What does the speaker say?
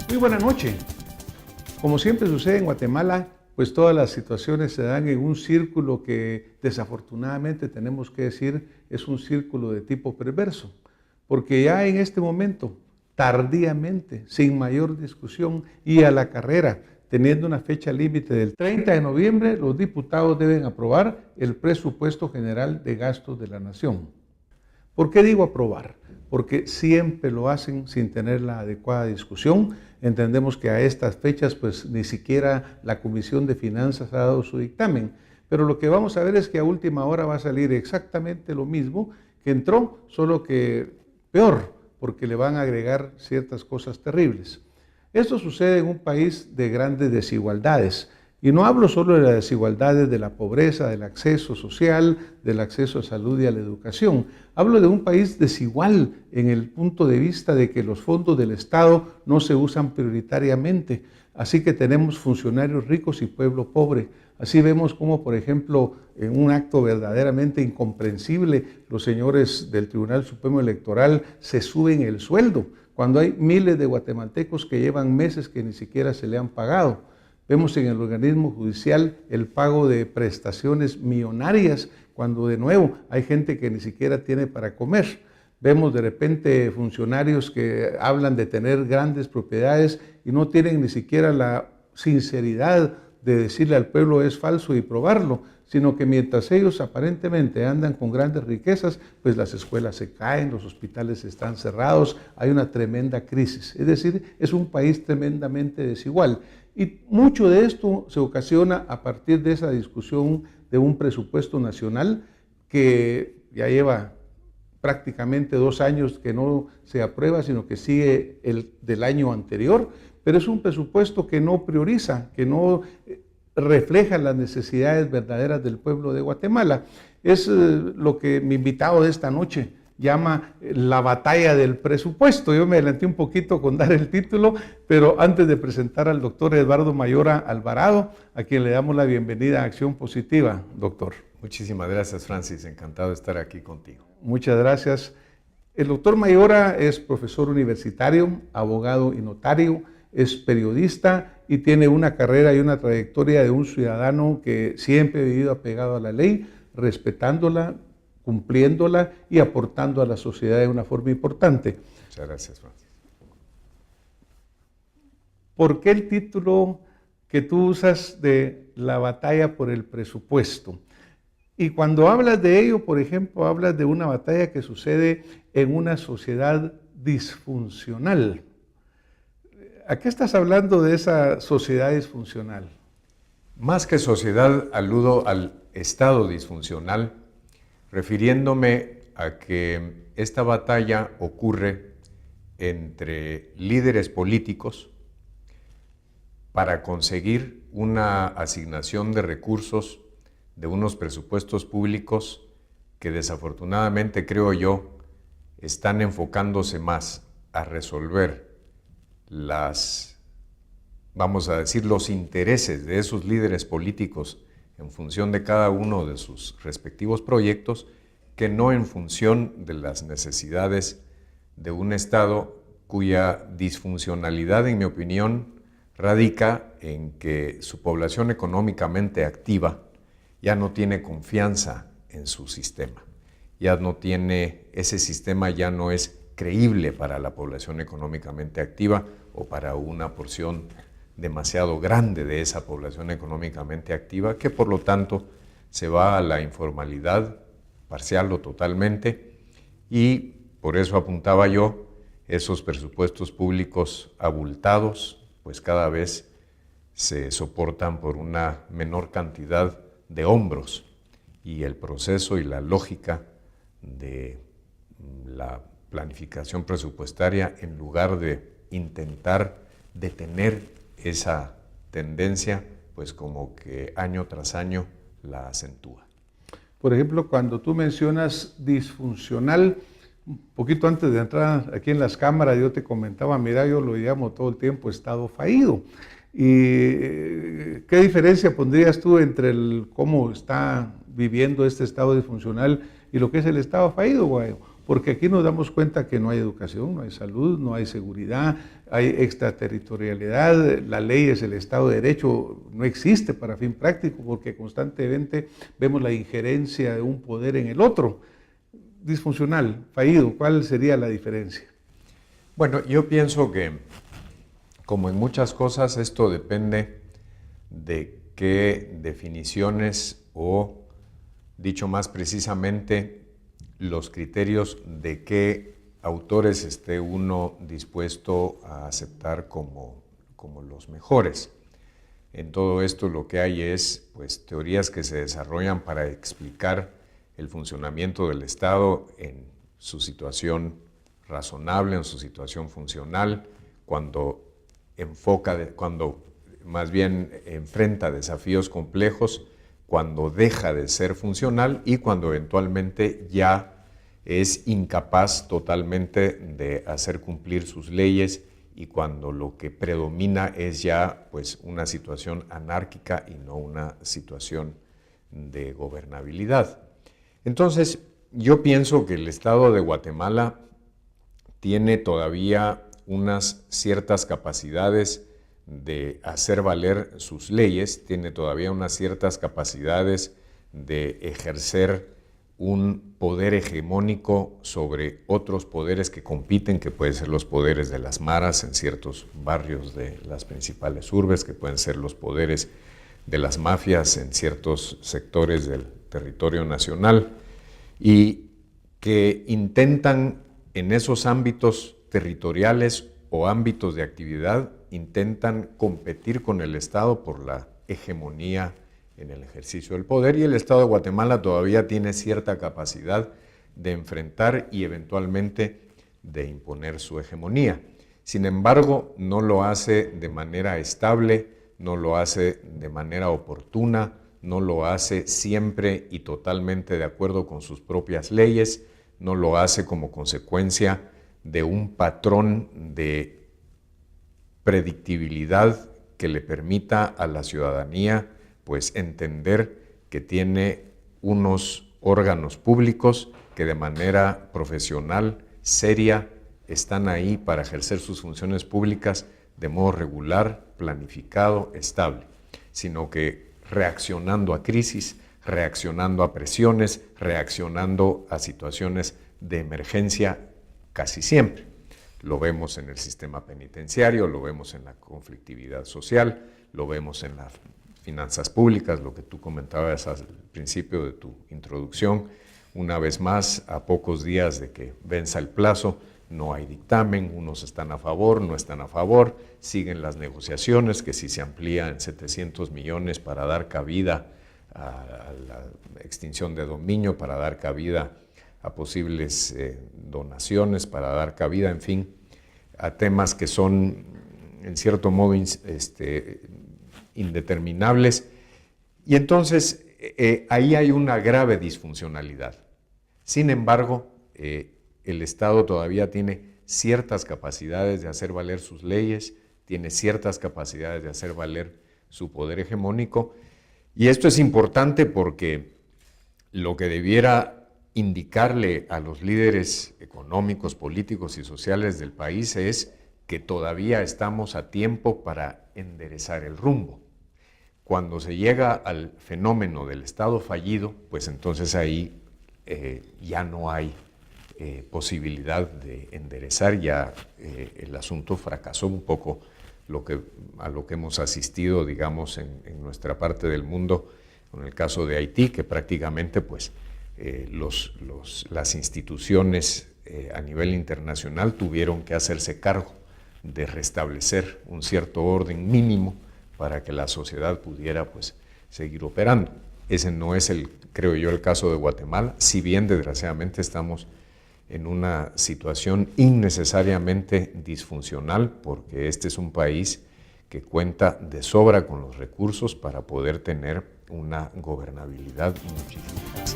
Muy buena noche. Como siempre sucede en Guatemala, pues todas las situaciones se dan en un círculo que desafortunadamente tenemos que decir es un círculo de tipo perverso, porque ya en este momento, tardíamente, sin mayor discusión y a la carrera, teniendo una fecha límite del 30 de noviembre, los diputados deben aprobar el presupuesto general de gastos de la nación. ¿Por qué digo aprobar? Porque siempre lo hacen sin tener la adecuada discusión. Entendemos que a estas fechas pues ni siquiera la Comisión de Finanzas ha dado su dictamen, pero lo que vamos a ver es que a última hora va a salir exactamente lo mismo que entró, solo que peor, porque le van a agregar ciertas cosas terribles. Esto sucede en un país de grandes desigualdades. Y no hablo solo de las desigualdades de la pobreza, del acceso social, del acceso a salud y a la educación. Hablo de un país desigual en el punto de vista de que los fondos del Estado no se usan prioritariamente. Así que tenemos funcionarios ricos y pueblo pobre. Así vemos como, por ejemplo, en un acto verdaderamente incomprensible, los señores del Tribunal Supremo Electoral se suben el sueldo, cuando hay miles de guatemaltecos que llevan meses que ni siquiera se le han pagado. Vemos en el organismo judicial el pago de prestaciones millonarias, cuando de nuevo hay gente que ni siquiera tiene para comer. Vemos de repente funcionarios que hablan de tener grandes propiedades y no tienen ni siquiera la sinceridad de decirle al pueblo es falso y probarlo, sino que mientras ellos aparentemente andan con grandes riquezas, pues las escuelas se caen, los hospitales están cerrados, hay una tremenda crisis. Es decir, es un país tremendamente desigual. Y mucho de esto se ocasiona a partir de esa discusión de un presupuesto nacional que ya lleva prácticamente 2 años que no se aprueba, sino que sigue el del año anterior, pero es un presupuesto que no prioriza, que no refleja las necesidades verdaderas del pueblo de Guatemala. Es lo que mi invitado de esta noche llama la batalla del presupuesto. Yo me adelanté un poquito con dar el título, pero antes de presentar al doctor Eduardo Mayora Alvarado, a quien le damos la bienvenida a Acción Positiva, doctor. Muchísimas gracias, Francis. Encantado de estar aquí contigo. Muchas gracias. El doctor Mayora es profesor universitario, abogado y notario, es periodista y tiene una carrera y una trayectoria de un ciudadano que siempre ha vivido apegado a la ley, respetándola, cumpliéndola y aportando a la sociedad de una forma importante. Muchas gracias, Francis. ¿Por qué el título que tú usas de la batalla por el presupuesto? Y cuando hablas de ello, por ejemplo, hablas de una batalla que sucede en una sociedad disfuncional. ¿A qué estás hablando de esa sociedad disfuncional? Más que sociedad, aludo al estado disfuncional, refiriéndome a que esta batalla ocurre entre líderes políticos para conseguir una asignación de recursos de unos presupuestos públicos que desafortunadamente, creo yo, están enfocándose más a resolver vamos a decir, los intereses de esos líderes políticos en función de cada uno de sus respectivos proyectos, que no en función de las necesidades de un Estado cuya disfuncionalidad, en mi opinión, radica en que su población económicamente activa ya no tiene confianza en su sistema, ese sistema ya no es creíble para la población económicamente activa o para una porción demasiado grande de esa población económicamente activa, que por lo tanto se va a la informalidad parcial o totalmente, y por eso apuntaba yo esos presupuestos públicos abultados, pues cada vez se soportan por una menor cantidad de hombros, y el proceso y la lógica de la planificación presupuestaria, en lugar de intentar detener esa tendencia, pues como que año tras año la acentúa. Por ejemplo, cuando tú mencionas disfuncional, un poquito antes de entrar aquí en las cámaras, yo te comentaba, mira, yo lo llamo todo el tiempo estado fallido. ¿Y qué diferencia pondrías tú entre cómo está viviendo este estado disfuncional y lo que es el estado fallido, Guayo? porque aquí nos damos cuenta que no hay educación, no hay salud, no hay seguridad, hay extraterritorialidad, la ley es el Estado de Derecho, no existe para fin práctico, porque constantemente vemos la injerencia de un poder en el otro. Disfuncional, fallido, ¿cuál sería la diferencia? Bueno, yo pienso que, como en muchas cosas, esto depende de qué definiciones o, dicho más precisamente, los criterios de qué autores esté uno dispuesto a aceptar como los mejores. En todo esto lo que hay es pues, teorías que se desarrollan para explicar el funcionamiento del Estado en su situación razonable, en su situación funcional, cuando más bien enfrenta desafíos complejos, cuando deja de ser funcional y cuando eventualmente ya es incapaz totalmente de hacer cumplir sus leyes y cuando lo que predomina es ya pues, una situación anárquica y no una situación de gobernabilidad. Entonces, yo pienso que el Estado de Guatemala tiene todavía unas ciertas capacidades de hacer valer sus leyes, tiene todavía unas ciertas capacidades de ejercer un poder hegemónico sobre otros poderes que compiten, que pueden ser los poderes de las maras en ciertos barrios de las principales urbes, que pueden ser los poderes de las mafias en ciertos sectores del territorio nacional, y que intentan en esos ámbitos territoriales o ámbitos de actividad, intentan competir con el Estado por la hegemonía en el ejercicio del poder, y el Estado de Guatemala todavía tiene cierta capacidad de enfrentar y eventualmente de imponer su hegemonía. Sin embargo, no lo hace de manera estable, no lo hace de manera oportuna, no lo hace siempre y totalmente de acuerdo con sus propias leyes, no lo hace como consecuencia de un patrón de predictibilidad que le permita a la ciudadanía pues entender que tiene unos órganos públicos que de manera profesional, seria, están ahí para ejercer sus funciones públicas de modo regular, planificado, estable, sino que reaccionando a crisis, reaccionando a presiones, reaccionando a situaciones de emergencia casi siempre. Lo vemos en el sistema penitenciario, lo vemos en la conflictividad social, lo vemos en las finanzas públicas, lo que tú comentabas al principio de tu introducción. Una vez más, a pocos días de que venza el plazo, no hay dictamen, unos están a favor, no están a favor, siguen las negociaciones, que si se amplía en 700 millones para dar cabida a la extinción de dominio, para dar cabida a posibles donaciones, para dar cabida, en fin, a temas que son, en cierto modo, indeterminables. Y entonces, ahí hay una grave disfuncionalidad. Sin embargo, el Estado todavía tiene ciertas capacidades de hacer valer sus leyes, tiene ciertas capacidades de hacer valer su poder hegemónico, y esto es importante porque lo que debiera indicarle a los líderes económicos, políticos y sociales del país es que todavía estamos a tiempo para enderezar el rumbo. Cuando se llega al fenómeno del Estado fallido, pues entonces ahí ya no hay posibilidad de enderezar, ya el asunto fracasó un poco, a lo que hemos asistido, digamos, en nuestra parte del mundo, con el caso de Haití, que prácticamente pues, las instituciones a nivel internacional tuvieron que hacerse cargo de restablecer un cierto orden mínimo para que la sociedad pudiera pues, seguir operando. Ese no es, creo yo, el caso de Guatemala, si bien desgraciadamente estamos en una situación innecesariamente disfuncional, porque este es un país que cuenta de sobra con los recursos para poder tener una gobernabilidad muchísimo más.